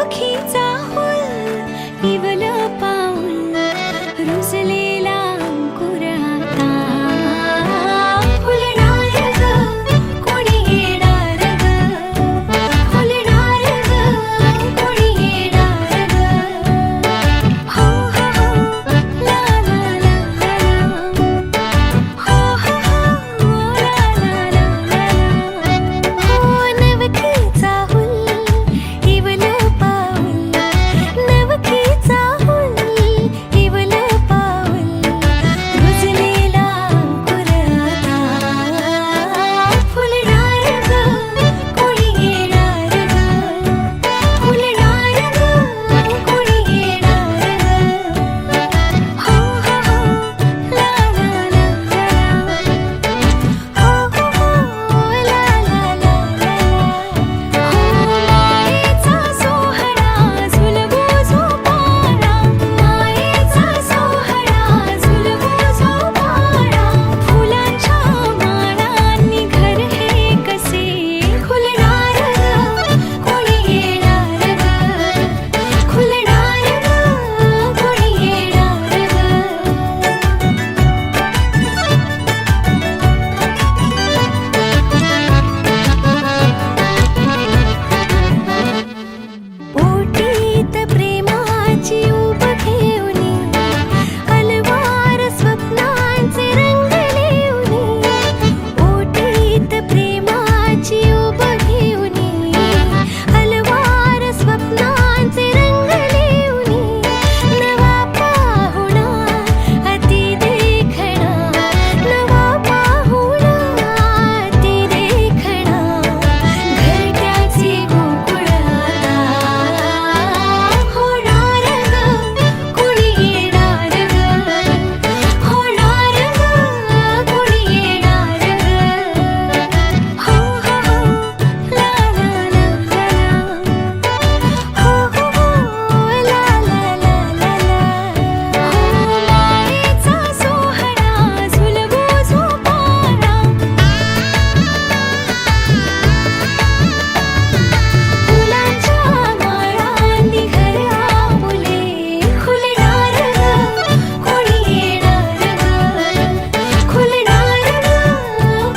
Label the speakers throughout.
Speaker 1: नवखीचा हुल इवल पाऊल रुजलेला अंकुर आता फुलणार ग कोणी येणार ग फुलणार ग कोणी येणार ग हो हो हो ला ला ला हो हो हो ला ला ला हो नवखीचा हुल इवल पाऊल नवखीचा हुल इवल पाऊल रुजलेला अंकुर आता फुलणार ग कोणी येणार ग फुलणार ग कोणी येणार ग हो हो हो ला ला ला हो हो हो ला ला ला हो मायेचा सोहळा झुलवू झोपाळा मायेचा सोहळा झुलवू झोपाळा फुलांच्या माळांनी घर हे कसे खुलणार ग कोणी येणार ग खुलणार ग कोणी येणार ओटीत प्रेमाची उब घेऊनी अलवार स्वप्नांचे रंगलेउनी ओटीत प्रेमाची उब घेऊनी अलवार स्वप्नांचे रंगलेउनी नवा पाहुणा अति देखणा नवा पाहुणा अति देखणा घरट्याचे गोकुळ आता होणार ग कोणी येणार ग होणार ग कोणी येणार ग हो हो हो ला ला ला हो हो हो ला ला ला हो मायेचा सोहळा झुलवू झोपाळा फुलांच्या माळांनी घर आपुले खुलणार ग कोणी येणार ग खुलणार ग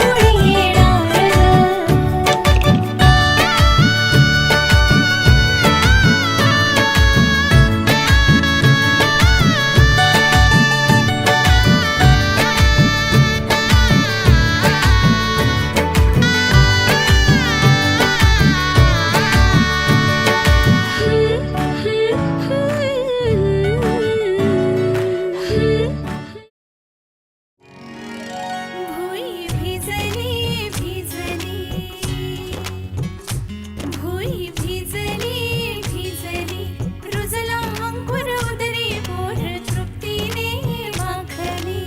Speaker 1: कोणी येणार भुई भिजली भिजली भुई भिजली भिजली रुजला अंकुर उदरी पोर तृप्तीने माखली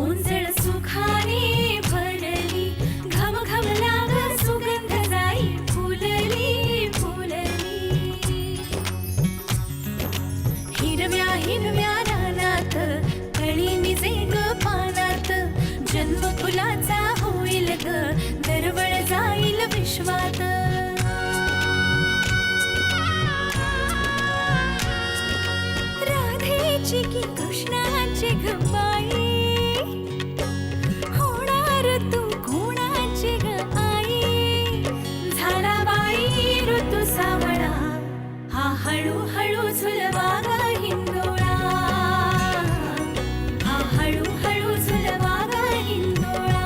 Speaker 1: ओंजळ सुखाने भरली घम घम लाग सुगंध जाई फुलली फुलली हिरव्या हिरव्या रानात कळी निजे ग पानात जन्म फुलाचा होईल ग दरवळ जाईल विश्वात राधेची की कृष्णाची ग बाई होणार तू कोणाची ग आई झाला बाई ऋतू सावळा हा हळू हळू झुलवा ग हिंदोळा हा हळू हळू झुलवा ग हिंदोळा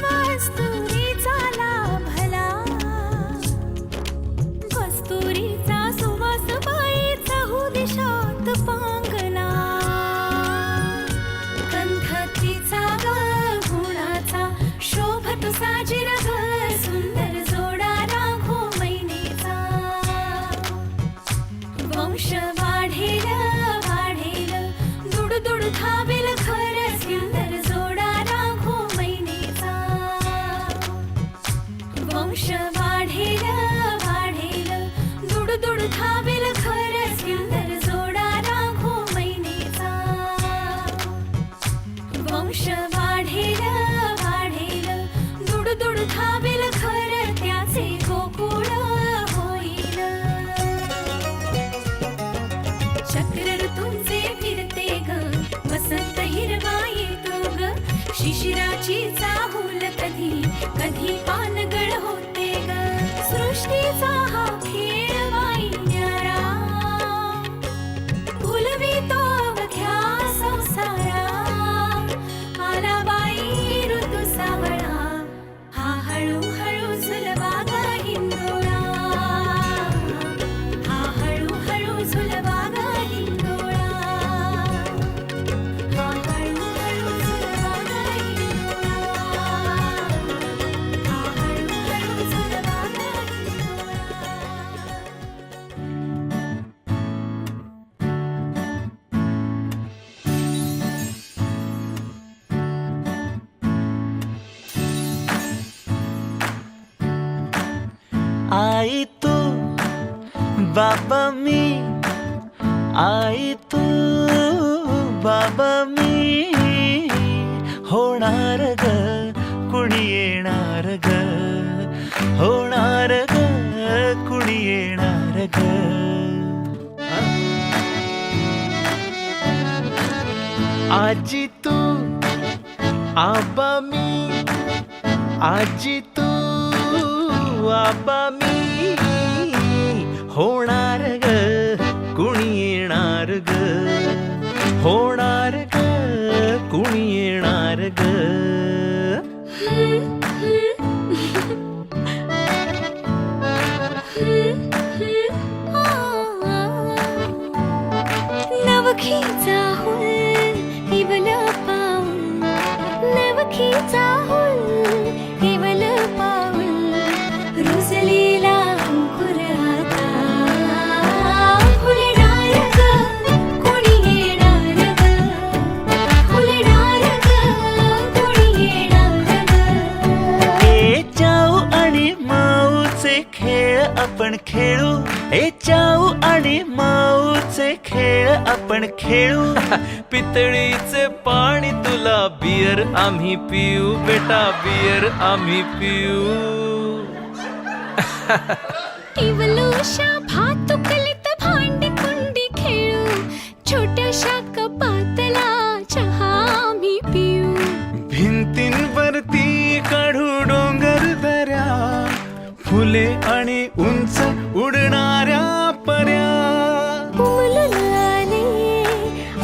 Speaker 1: कस्तुरीचा लाभला कस्तुरीचा सुवास बाई चहू दिशात पांगला कंठतीचा ग गुणाचा शोभत साजिर ग सुंदर जोडा राघो मैनेचा वंश वाढेल वाढेल दुड दुड धावेल खर सुंदर जोडा राघो मैनेचा वंश वाढेल वाढेल
Speaker 2: बाबा मी, आई तू, बाबा मी, होणार ग कुणी येणार ग, होणार ग कुणी येणार ग. आजी तू, आबा मी, आजी तू, आबा मी, होणार ग कुणी येणार ग, होणार ग कुणी येणार ग.
Speaker 1: नवखीचा हुल केवल पाऊल, नवखीचा हुल केवल पाऊल, रुजलेला अंकुर आता फुलणार ग कोणी येणार ग, फुलणार ग कोणी येणार ग.
Speaker 2: ए चाऊ आणि माऊचे खेळ आपण खेळू, ए चाऊ आणि माऊचे खेळ आपण खेळू. पितळीचे पाणी तुला, बियर आम्ही पिऊ, बेटा बियर आम्ही पिऊ.
Speaker 1: टिवलोशा भातुकलीत भांडी कुंडी खेळू, छोट्याशा कपातला चहा आम्ही पिऊ.
Speaker 2: भिंतींवरती काढू डोंगर दऱ्या, फुले आणि उंच उडणाऱ्या पर्या.
Speaker 1: उमलून आले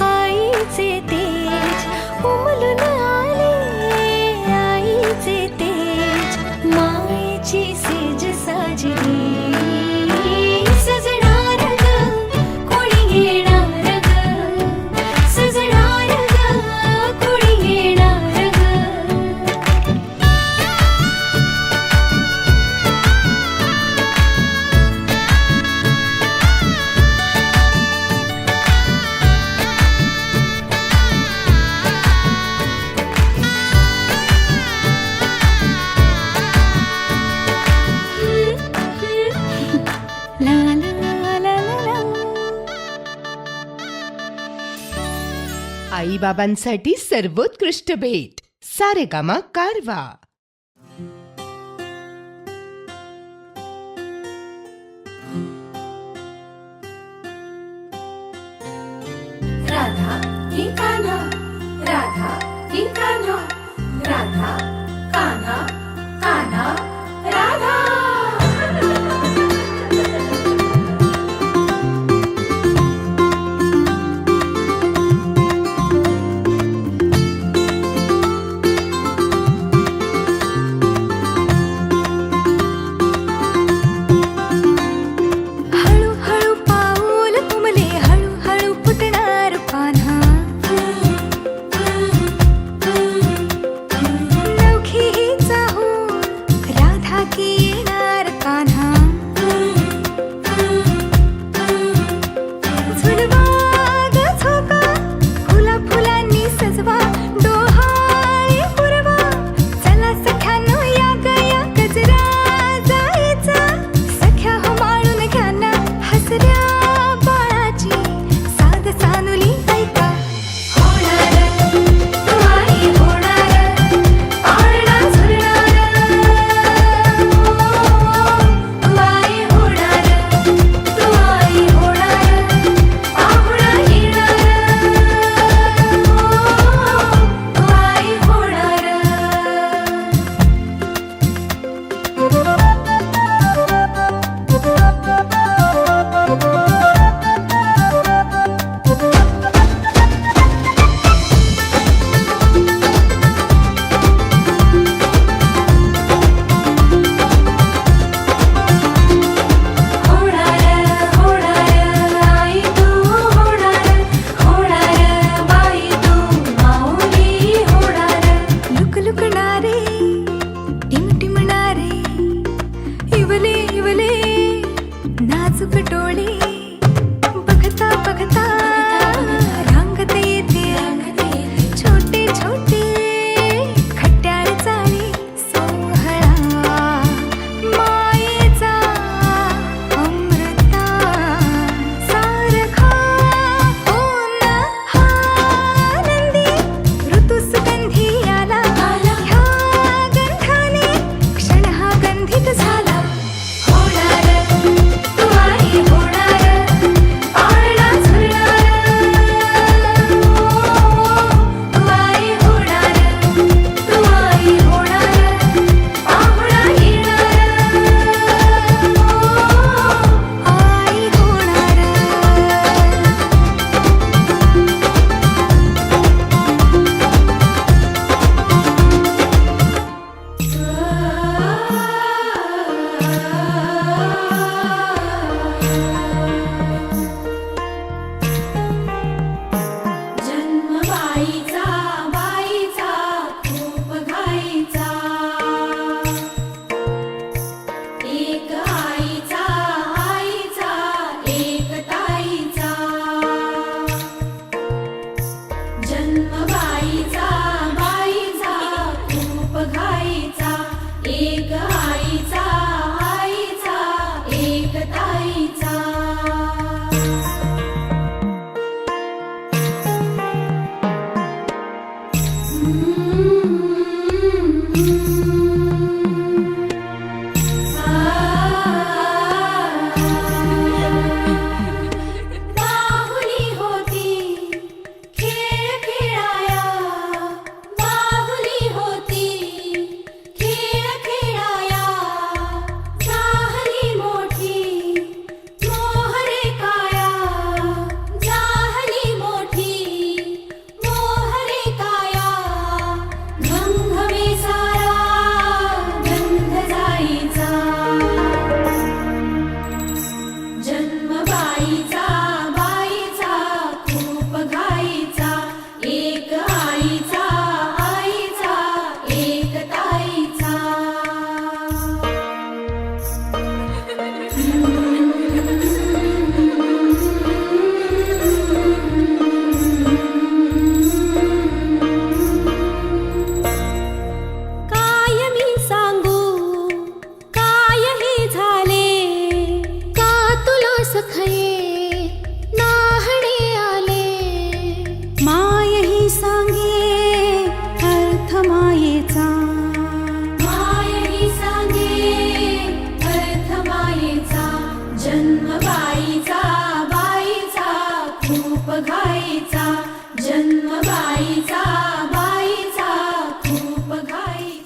Speaker 1: आईचे तेज, उमलून आले आईचे तेज, मायेची सेज साजली सजणार ग कोणी येणार ग, सजणार ग कोणी येणार ग. ला ला ला ला.
Speaker 3: आई बाबांसाठी सर्वोत्कृष्ट भेट सारेगामा कारवा.
Speaker 1: राधा की कान्हा, राधा की कान्हा, राधा कान्हा, कान्हा राधा. हळूहळू पाऊल तुमले, हळूहळू फुटणार पान्हा, सखये नाहणे आले, माय ही सांगे अर्थ मायेचा, माय ही सांगे अर्थ मायेचा, जन्म बाईचा बाईचा खूप घाईचा, जन्म बाईचा बाईचा खूप घाईचा.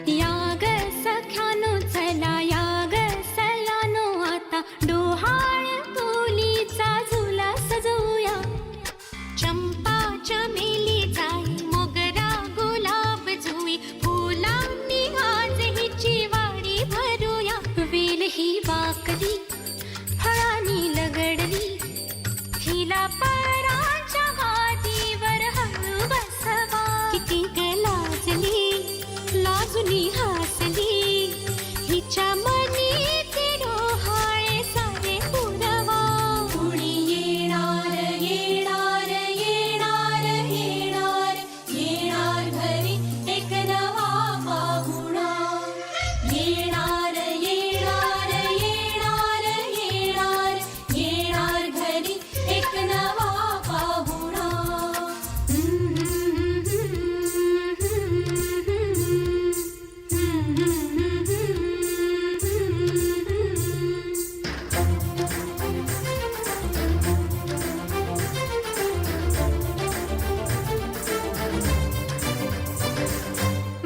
Speaker 1: याग सख्यानो चला याग सलानो आता डोहाळ तुलीचा झुला सजवूया, चंपा चमेली जाई मोगरा गुलाब जुई, फुलांनी आज हिची वाडी भरूया, वेल ही वाकली फळांनी लगडली, हिला पराच्या गादीवर हळू बसवा, किती लाजली लाजुनी हसली, हिच्या मनी ती डोहाळे सारे पुरवा, कुणी येणार येणार येणार येणार येणार घरी एक नवा पाहुणा, येणार येणार येणार येणार येणार घरी एक नवा पाहुणा.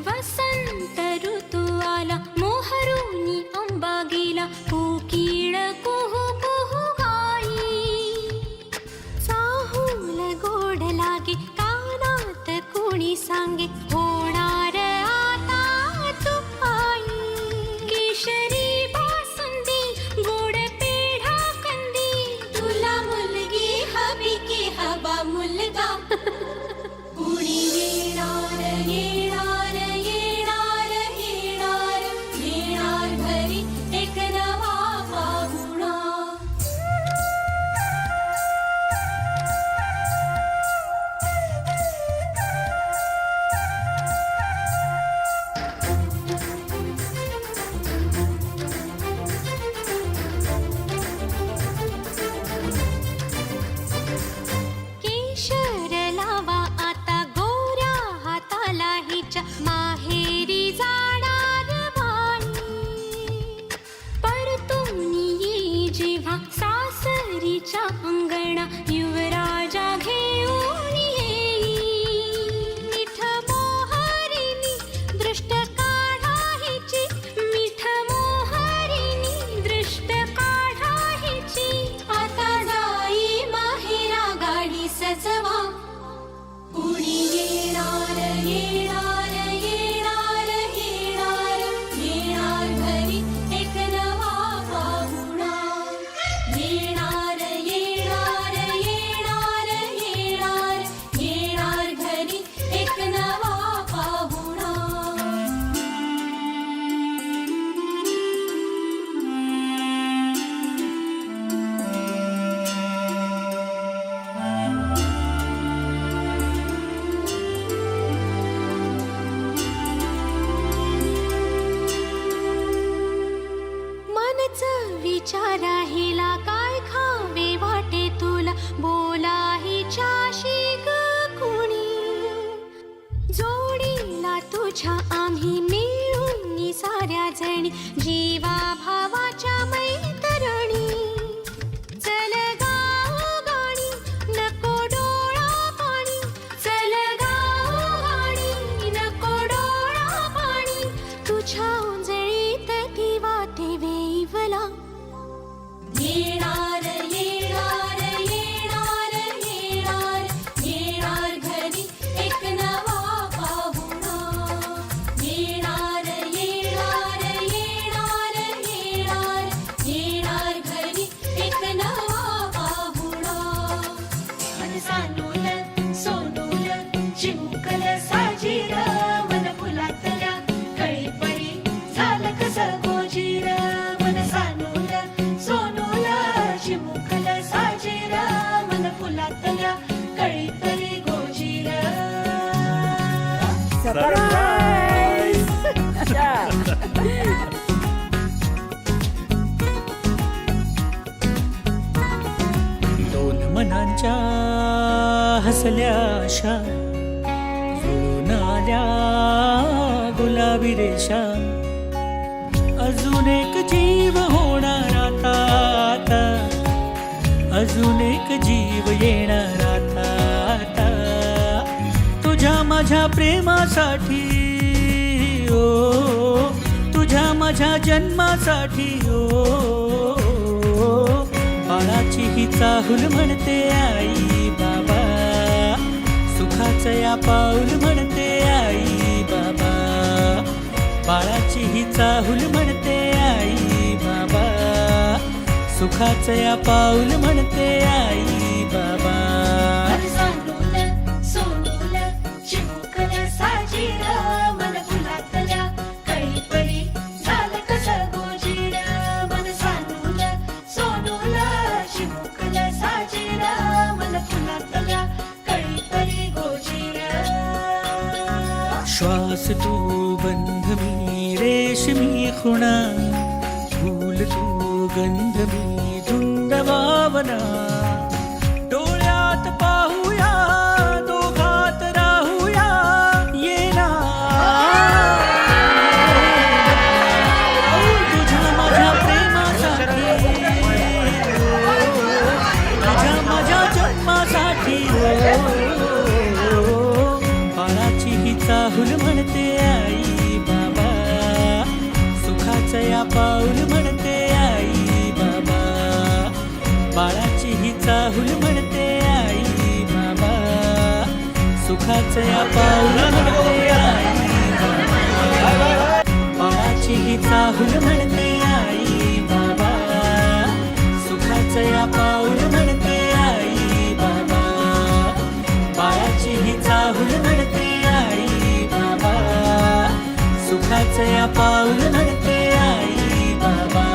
Speaker 1: वसंत ऋतू आला मोहरुनी आंबा गेला, कोकिळ कुहू कुहू गाई, चाहूल गोड लागे कानात कोणी सांगे होणार आता तू आई, केशरी बासुंदी गोड पेढा कंदी, तुला मुलगी हवी की हवा मुलगा, कुणी येणार येणार येणार येणार येणार घरी एक नवा पाहुणा. केशर लावा आता गोऱ्या हाताला हिच्या, माहेरी जाणार बाई, परतून येई जेव्हा सासरीच्या अंगणा, युवराजा घेऊन येई, मिठ मोहरिणी दृष्ट काढा हिची, मिठ मोहरिणी दृष्ट काढा हिची, आता जाई माहेरा गाडी सजवा, कुणी येणार येणार येणार येणार येणार घरी एक नवा पाहुणा, येणार येणार येणार येणार येणार घरी एक नवा पाहुणा. मनच विचारा हिला काय खावे वाटे तुला, बोला हिच्याशी ग कुणी, जोडीला तुझ्या आम्ही मिळून साऱ्या जणी, जीवा भावाच्या मैत्रिणी, चल गाऊ गाणी नको डोळा पाणी, चल गाऊ गाणी नको डोळा पाणी, तुझ्या उंजळीत ती वाटे वेईवला, येणार येणार येणार येणार येणार घरी एक नवा पाहुणा, येणार येणार येणार
Speaker 4: आशा हसल्या आशा जुळून आल्या गुलाबी रेषा अजून एक जीव होणार आता आता अजून एक जीव येणार आता आता तुझ्या माझ्या प्रेमासाठी ओ तुझ्या माझ्या जन्मासाठी ओ बाळाची ही चाहुल म्हणते आई बाबा सुखाचं या पाऊल म्हणते आई बाबा बाळाची ही चाहुल म्हणते आई बाबा सुखाचं या पाऊल म्हणते आई बाबा श्वास तू बंध मी रेशमी खुणा फूल तू गंध मी धुंद भावना डोळ्यात पाहूया दोघात राहूया ये ना तुझ्या माझ्या प्रेमासाठी तुझ्या माझ्या जन्मासाठी बाळाची ही चाहुल म्हणते आई बाबा सुखाचं या पाऊल म्हणते आई बाबा बाळाची ही चाहुल म्हणते आई बाबा सुखाचं या पाऊल म्हणते आई बाबा बाळाची ही चाहुल म्हणते आई बाबा सुखाचं या पाऊल म्हणते आई बाबा बाळाची ही चाहुल म्हणते आई बाबा सुखाचं या पाऊल म्हणते आई बाबा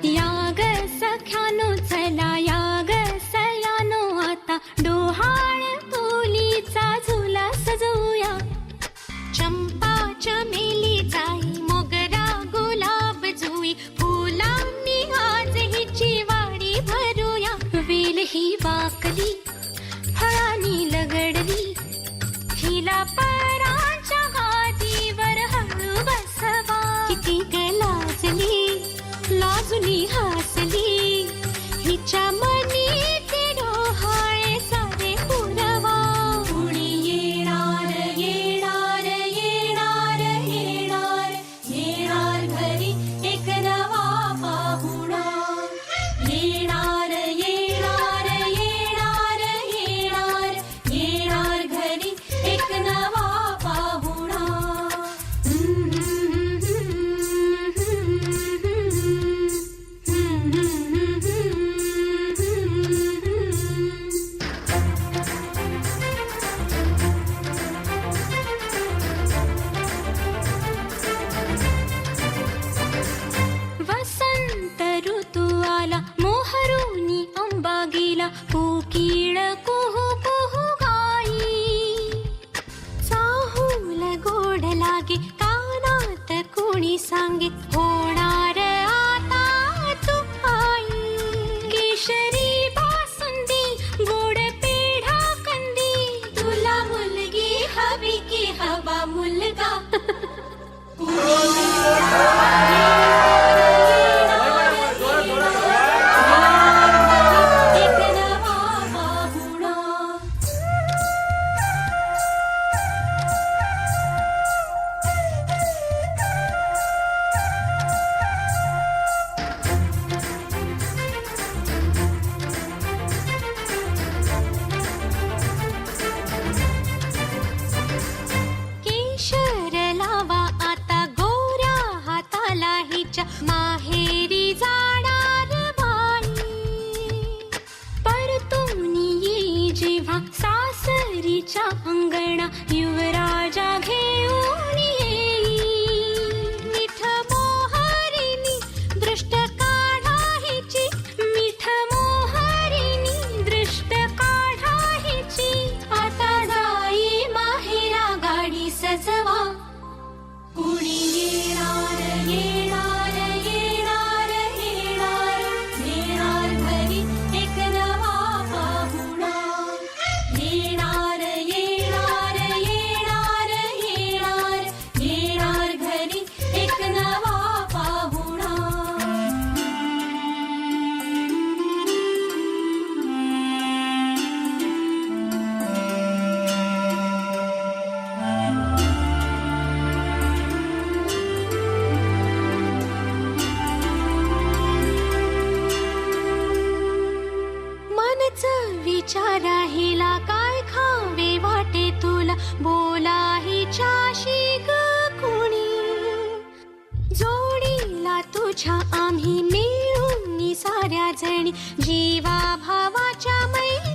Speaker 1: याग सख्यानो चला याग सयानो आता डोहाळ तुलीचा झुला सजवूया चंपा चमेली जाई मोगरा गुलाब जुई फुलांनी आज हिची वाडी भरूया वेल ही वाकली फळांनी लगडली हिला पराच्या गादीवर हळू बसवा किती लाजली लाजुनी हसली हिच्या मनी ते डोहाळे सारे पुरवा कुणी येणार येणार येणार येणार येणार घरी एक नवा पाहुणा येणार येणार येणार येणार येणार घरी एक नवा पाहुणा वसंत ऋतू आला मोहरुनी आंबा गेला कोकिळ कुहू कुहू गाई चाहूल गोड लागे कानात कोणी सांगे होणार आता तू आई केशरी बासुंदी गोड पेढा कंदी तुला मुलगी हवी की हवा मुलगा एक नवा पाहुणा केशर लावा आता गोऱ्या हाताला ही तिच्याशी ग कोणी जोडीला तुझ्या आम्ही मिळून साऱ्या जणी जीवा भावाच्या मै